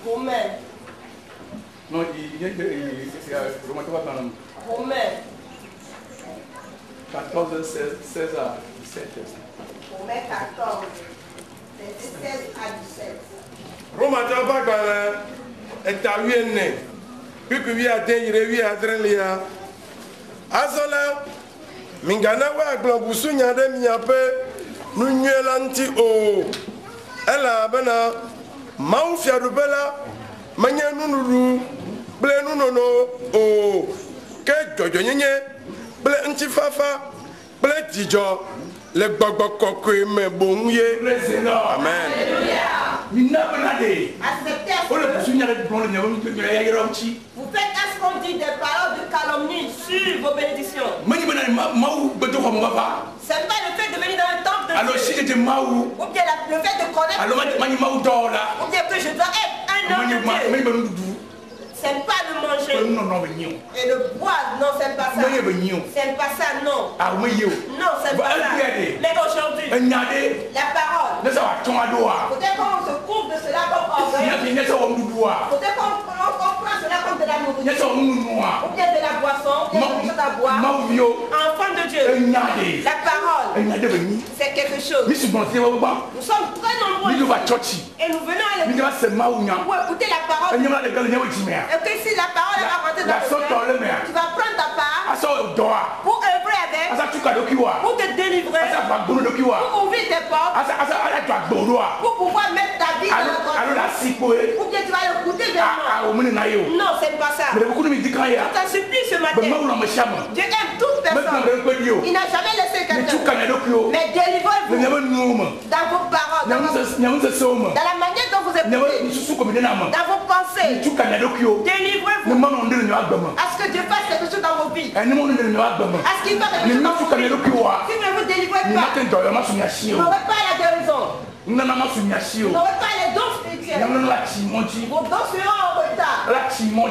Romain. Non, c'est Romain. 14, 16 à 17. Romain 14, 16 à 17. Romain est à 8 ans. Puis que 8 à 10, il est 8 à 30 ans. Azola, Mingana wa globusu nyade miape, nunywelanti o. Ela bena, maufia rubela, manya nunuru, ble nunono o. Ke jojo nyenye, ble ntifafa, ble tijo, le gbogbo kokwe me bonye. Amen. Vous faites à ce qu'on dit des paroles de calomnie sur vos bénédictions. C'est pas le fait de venir dans le temple de alors Dieu. si j'étais Maou, Ou bien le fait de connaître alors Dieu. Ou bien que je dois être un homme de Dieu. C'est pas le manger et le boire, non, c'est pas ça. C'est pas ça, non. Non, c'est pas ça. Mais aujourd'hui, la parole, peut-être qu'on se couvre de cela comme orgueil. Peut-être qu'on prend cela comme de la nourriture. Ou bien de la boisson, ou bien quelque chose à boire. Enfant de Dieu, la parole, c'est quelque chose. Nous sommes très nombreux et nous venons à l'église pour écouter la parole. Et que si la parole va rentrer dans le cœur, tu vas prendre ta part pour œuvrer avec, pour te délivrer, pour ouvrir tes portes, pour pouvoir mettre ta vie dans le contrôle. Ou bien tu vas l'écouter vraiment. Non, c'est pas ça. Je t'en supplie ce matin. Dieu aime toute personne. Il n'a jamais laissé quelqu'un. Mais délivrez-vous dans vos paroles, dans la manière dont vous écoutez, dans vos pensées. Délivrez-vous. À ce que Dieu fasse quelque chose dans vos vies. À ce qu'il fasse quelque chose dans vos vies. Si vous ne vous délivrez pas, vous n'aurez pas la guérison. Vous n'aurez pas les dons spirituels. Vos dons seront en retard. Seront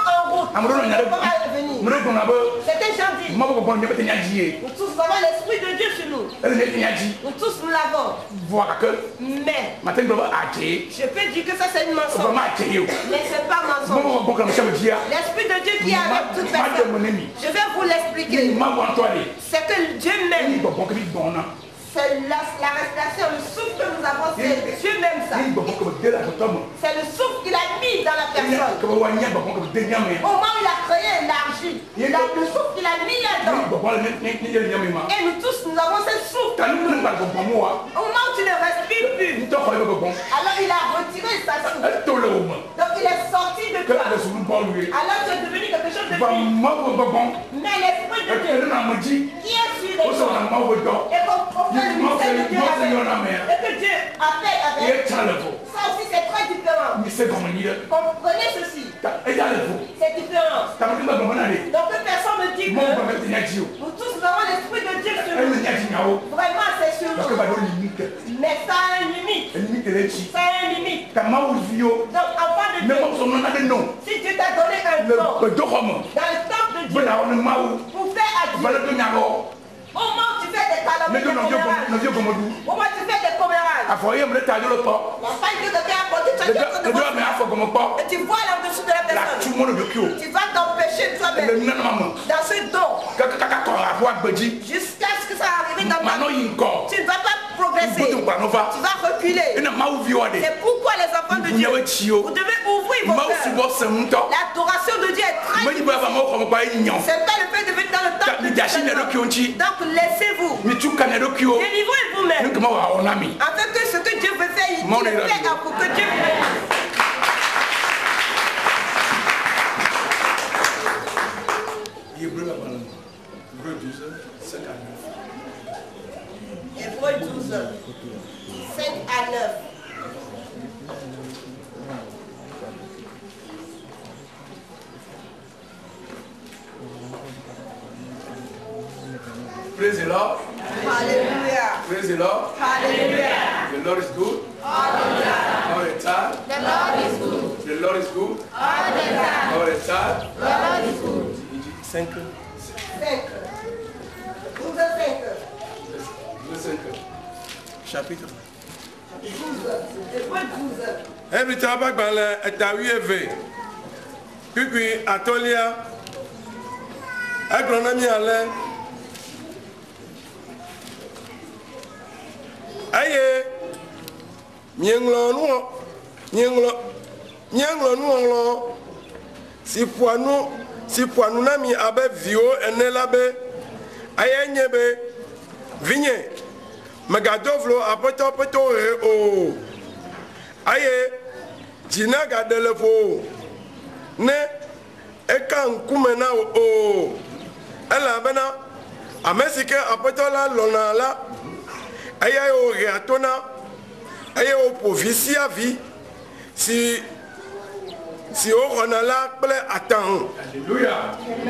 en route. Seront à venir. C'était gentil. Nous tous avons l'esprit de Dieu sur nous. Nous tous nous l'avons. Mais je peux dire que ça c'est une mensonge. Mais c'est pas mensonge. L'esprit de Dieu qui est avec toute personne. Je vais vous l'expliquer. C'est que Dieu m'aime. C'est la respiration, le souffle que nous avons, c'est Dieu même ça. C'est le souffle qu'il a mis dans la personne. Au moment où il a créé l'énergie, le souffle qu'il a mis là-dedans. Et nous tous, nous avons ce souffle. Au moment où tu ne respires plus, alors il a retiré sa souffle. Donc il est sorti de toi. Alors tu es devenu quelque chose de vie. Mais l'esprit de Dieu qui est sur les gens et qu'on et que Dieu appelle avec. Ça aussi c'est très différent. Comprenez ceci. C'est différent. Donc personne ne dit que nous tous avons l'esprit de Dieu sur nous. Vraiment c'est sur nous. Mais ça a une limite. Ça a une limite. Donc enfant de Dieu, si Dieu t'a donné un don dans le temple de Dieu pour faire à Dieu, au moment où tu fais des calomnies, au moment où tu fais des commérages, la faille que quelqu'un a apporté, et tu vois là-dessous de la personne, tu vas t'empêcher toi-même dans ce don jusqu'à ce que ça arrive dans ta vie. Tu ne vas pas progresser, tu vas reculer. C'est pourquoi les enfants de Dieu, vous devez ouvrir vos cœurs. L'adoration de Dieu est très difficile. C'est pas le fait de venir dans le temple de Dieu. Donc laissez-vous. Délivrez vous-même. Afin que ce que Dieu veut faire, il le fait pour que Dieu vous Hébreux 12, 5 à 9. Praise the Lord. Hallelujah. Praise the Lord. Hallelujah. The Lord is good. Hallelujah. All the time. The Lord is good. The Lord is good. All the time. All the time. The Lord is good. 5. 12, 5. Chapitre. Every time I go, puis atolia, agronomie à l'air. Aïe, nyenglo nous, si poinou nami abe vio ene labe, aïe nyebe, vigne, megadovlo apoto o, aïe, jina gade le fo, ne, ekan kumena o, ela bena, amesike apoto la lona la, aïe o reatona, aïe o povisia vi, si on a là, attends. Alléluia.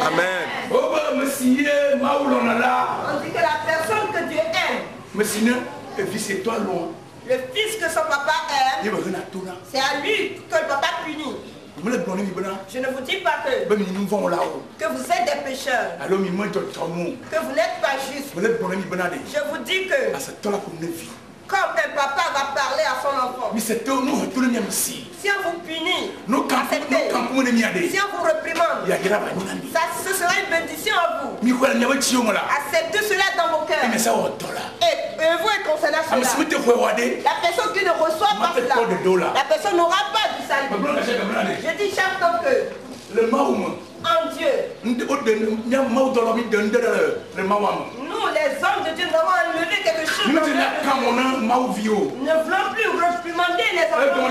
Amen. On dit que la personne que Dieu aime, le fils que son papa aime, c'est à lui que le papa punit. Je ne vous dis pas que vous êtes des pécheurs, que vous n'êtes pas justes. Je vous dis que quand un papa va parler à son enfant, si on vous punit, acceptez. Si on vous réprimande, ce sera une bénédiction à vous. Acceptez cela dans vos cœurs. Et vous êtes concerné à cela. La personne qui ne reçoit pas cela, la personne n'aura pas du salut. Je dis chaque fois que en Dieu, nous les hommes de Dieu, nous avons enlevé quelque chose. Nous ne voulons plus réprimander les enfants.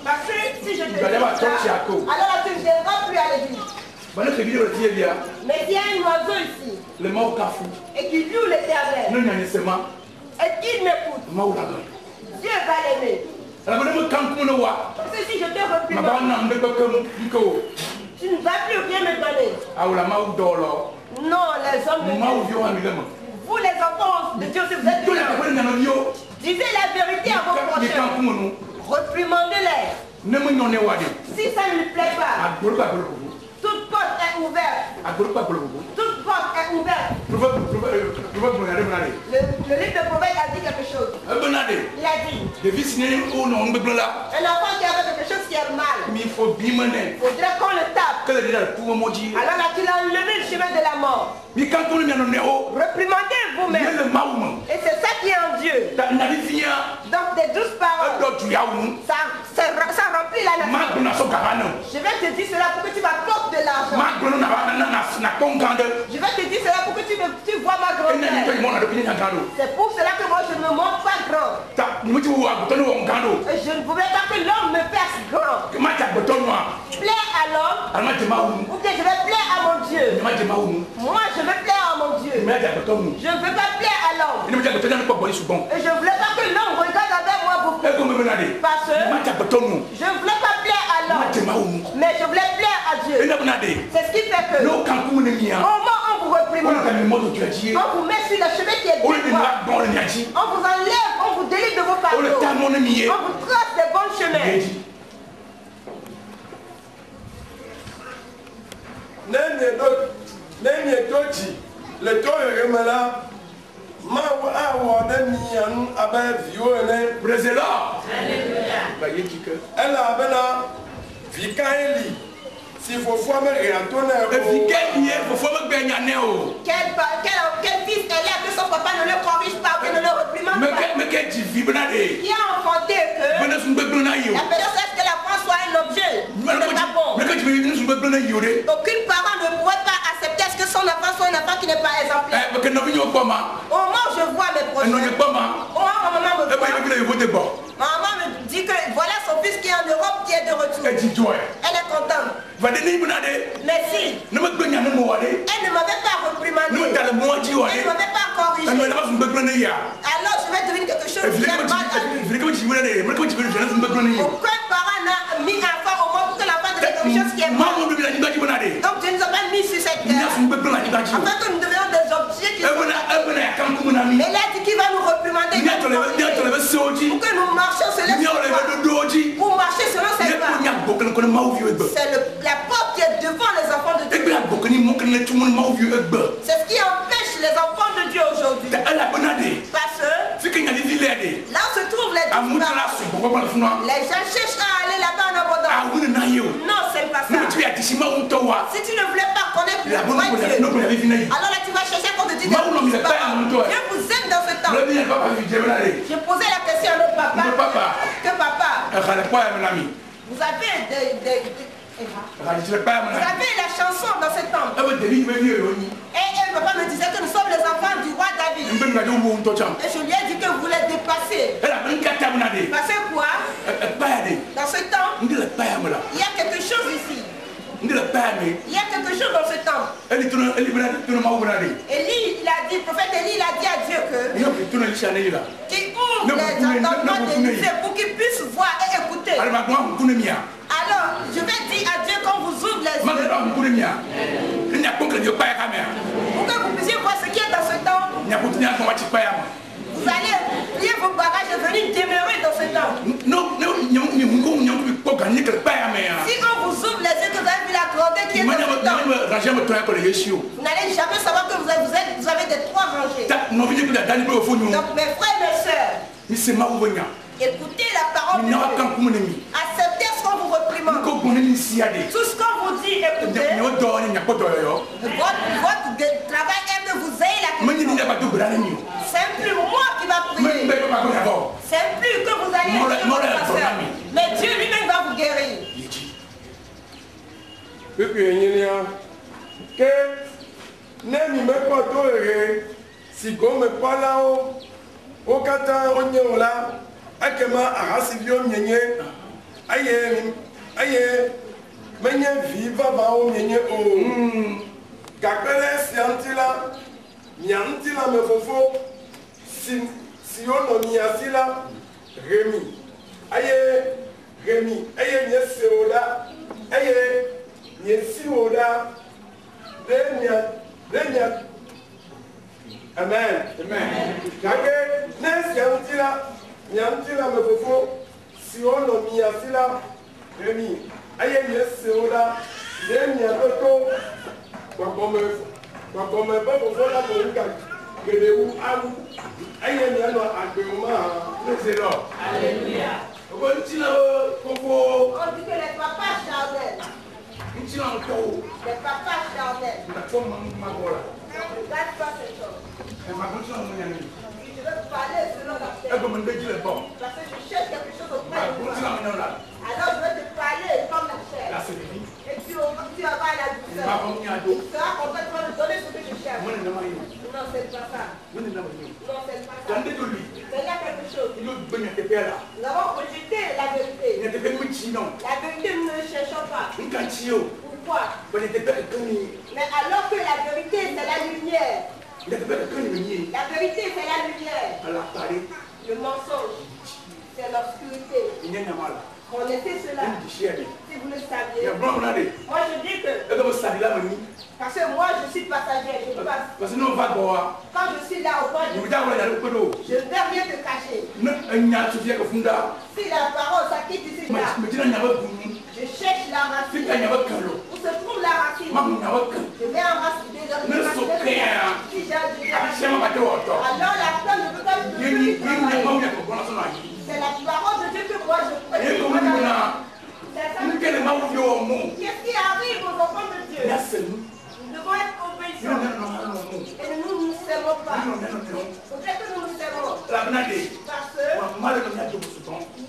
Parce que si je te dis ça, alors tu ne viendras plus à l'église. Mais il y a un oiseau ici et qui loue l'Éternel et qui m'écoute, Dieu va l'aimer. Parce que si je te réprimande, tu ne vas plus rien me donner. Non, les hommes de Dieu. Vous les enfants de Dieu, si vous êtes violents, disez la vérité à vos prochains. Reprimandez-les. Si ça ne lui plaît pas, toute porte est ouverte. Toute porte est ouverte. Le livre de Proverbes a dit quelque chose. Il a dit un enfant qui avait quelque chose qui est mal, il faudrait qu'on le tape. Alors là, tu l'as enlevé le chemin de la mort. Reprimandez vous-même. Et c'est ça qui est en Dieu. Donc des douces paroles, ça remplit la nature. Je vais te dire cela pour que tu m'apportes de l'argent. Je vais te dire cela pour que tu vois ma grandeur. C'est pour cela que moi je ne me montre pas grand. Et je ne voudrais pas que l'homme me fasse grand. Plaire à l'homme, ou bien je vais plaire à mon Dieu. Moi je veux plaire à mon Dieu. Je ne veux pas plaire à l'homme. Et je ne voulais pas que l'homme regarde avec moi beaucoup. Parce que je ne voulais pas plaire à l'homme, mais je voulais plaire à Dieu. C'est ce qui fait que au moment où on vous réprimande, on vous met sur le chemin qui est droit, on vous enlève, on vous délivre de vos fardeaux, on vous trace des bons chemins. Le temps est là. Elle a si vous faut me réantonner. Quel fils elle a que son papa ne le corrige pas, que ne le réprimande pas. Qui a enfanté que la personne que la France soit un objet. C'est pas bon. Aucun parent ne pourrait pas accepter ce que son enfant soit un enfant qui n'est pas exemplaire. Au moment où je vois mes proches, au moment où maman me voit, maman me dit que voilà son fils qui est en Europe, qui est de retour. Elle est contente. Mais si elle ne m'avait pas reprimandé, elle ne m'avait pas corrigé, alors je vais devenir quelque chose qui est mal à lui. Aucun parent n'a mis un enfant au monde pour que l'enfant devienne quelque chose qui est mal. Donc Dieu nous a pas mis sur cette terre afin que nous devenions des objets qui sont mal. Mais là, dit qu'il va nous reprimander pour que nous marchions selon ses voies. Pour marcher selon ses voies. C'est la porte qui est devant les enfants de Dieu. C'est ce qui empêche les enfants de Dieu aujourd'hui. Parce que là où se trouvent les disparu. Les gens cherchent à aller là-bas en abondance. Non, c'est pas ça. Si tu ne voulais pas connaître le vrai Dieu, alors là tu vas chercher qu'on te dise Dieu vous aime dans ce temps. Je posais la question à notre papa. Que papa, vous avez vous avez la chanson dans ce temps. Et le papa me disait que nous sommes les enfants du roi David. Et je lui ai dit que vous voulez dépasser. Passer quoi? Dans ce temps, il y a quelque chose ici. Il y a quelque chose dans ce temps. Élie, il a dit, le prophète Élie, il a dit à Dieu que qu'il ouvre les entendements d'Élysée pour qu'il puisse voir et écouter. Alors, je vais dire à Dieu quand vous ouvrez les yeux, pour que vous puissiez voir ce qui est dans ce temps. Vous allez plier vos bagages et venir demeurer dans ce temps. Si on vous ouvre les yeux, que vous avez vu la grandeur qui est dans ce temps, vous n'allez jamais savoir que vous avez des trois rangées. Donc mes frères et mes sœurs, écoutez la parole de Dieu. Acceptez ce qu'on vous reprimande. Tout ce qu'on vous dit, écoutez. Votre travail est que vous ayez la question. C'est plus moi qui va prier. C'est plus que vous allez chez votre pasteur. Mais Dieu lui-même va vous guérir. Akema arasivio nyenye aye menye viva ba o nyenye o kakele siantila nyantila mefofo si ono niasila remi aye nyeseoda aye nyesioda denya amen kake nesiantila nyantila mefofo si ono miasila remi aye yeseoda denya toto wakome befofo la bonga gedewu awu aye nyano agbema lezelo alléluia obontina kofo on dit que les papas charnels les papas charnels regarde pas cette chose. Je veux parler selon la terre. Parce que je cherche quelque chose auprès de toi. Alors je vais te parler comme la chair. Et tu vas avoir la douceur. Tu seras complètement de donner ce que je cherche. Non, c'est pas ça. Non, c'est pas ça. Il y a quelque chose. Nous avons rejeté la vérité. La vérité, nous ne cherchons pas. Pourquoi? Mais alors que la vérité, c'est la lumière. La vérité, c'est la lumière. Le mensonge, c'est l'obscurité. Connaissez cela. Si vous le saviez. Moi, je dis que... Parce que moi, je suis passager. Je passe. Quand je suis là au bord du feu, je ne vais rien te cacher. Si la parole s'acquitte ici, là, je cherche la racine. Où se trouve la racine? Je vais enraciner dans le si j'ai alors la plante ne peut pas me c'est la parole de Dieu que moi je prêche. Qu'est-ce qui arrive aux enfants de Dieu? Nous devons être obéissants. Et nous ne nous servons pas. Peut-être que nous nous servons. Parce qu'il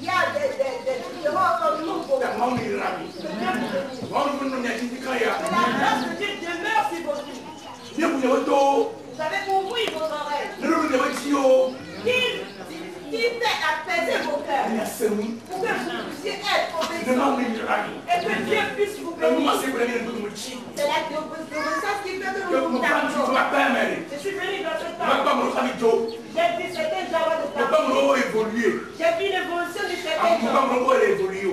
y a des différences entre nous. La grâce de Dieu demeure sur vos vies. Vous avez ouvert vos oreilles. Il fait apaiser vos cœurs pour que vous puissiez être obéissants et que Dieu puisse vous bénir. C'est la obéissance qui fait que nous nous tardons. Je suis venu dans ce temps. J'ai vu certains gens de parler. J'ai vu l'évolution de certains gens.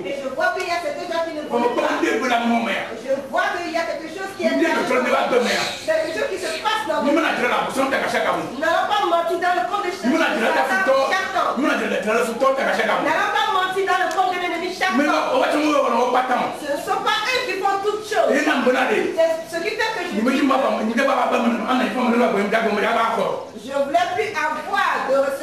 Et je vois qu'il y a certains gens qui ne voient pas. Je vois qu'il y a quelque chose qui est quelque chose qui se passe dans vous. Nous n'allons pas mentir dans le compte de chaque temps. Nous n'allons pas mentir dans le compte de l'ennemi chaque temps. Ce ne sont pas eux qui font toutes choses. C'est ce qui fait que je ne voulais plus avoir de